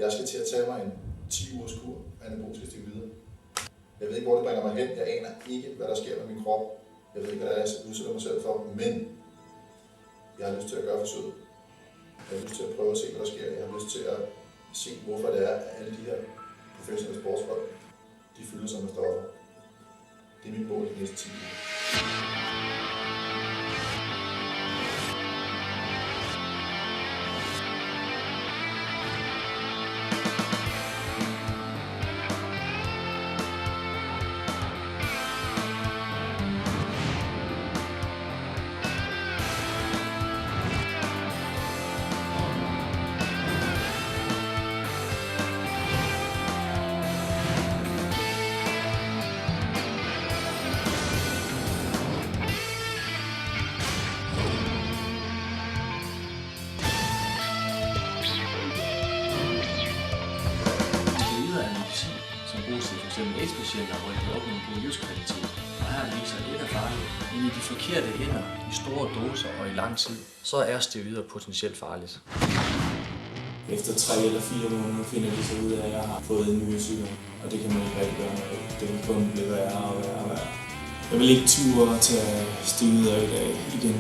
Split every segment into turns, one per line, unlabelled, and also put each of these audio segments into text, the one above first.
Jeg skal til at tage mig en 10 ugers kur af anaboliske steroider. Jeg ved ikke, hvor det bringer mig hen. Jeg aner ikke, hvad der sker med min krop. Jeg ved ikke, hvad jeg udsætter mig selv for, men jeg har lyst til at gøre forsøget. Jeg har lyst til at prøve at se, hvad der sker. Jeg har lyst til at se, hvorfor det er, at alle de her professionelle sportsfolk, de fylder sig med stoffer. Det er mit mål i de næste 10 uger.
Som bruges til f.eks. AIDS-patienter, hvor de kan opnå en god livskvalitet. Og her viser det ikke er farligt, men i de forkerte hænder, i store doser og i lang tid, så er steroider potentielt farligt.
Efter 3 eller 4 måneder finder de så ud af, at jeg har fået en myresygdom, og det kan man ikke rigtig gøre noget. Det vil kun blive værre og værre og værre. Jeg vil ikke turde tage steroider i dag igen.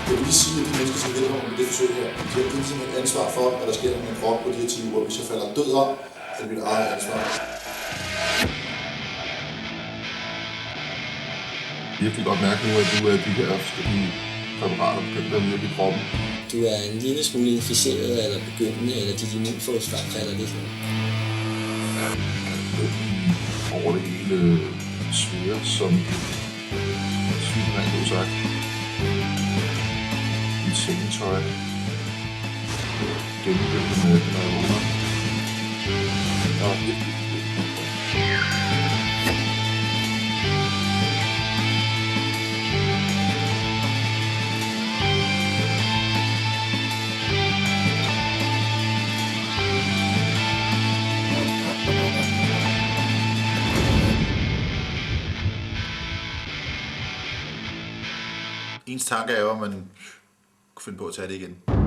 Jeg vil lige sige, at de mennesker, som vedkommer med det forsøg her, de har indtil et ansvar for, hvad der sker med min krop på de her 10 uger. Hvis jeg falder død om, er det mit eget ansvar.
Jeg virkelig godt mærke nu, at du er de her forskellige præparater, der virker i kroppen.
Du er en lille smule inficeret eller begyndende, eller dit immunforsvar falder lidt ned.
Over det hele svære, som svigen rent udsagt. I sengetøj. Gennemgående med den her vågner. Og virkelig.
Ens tanke er jo, at man kunne finde på at tage det igen.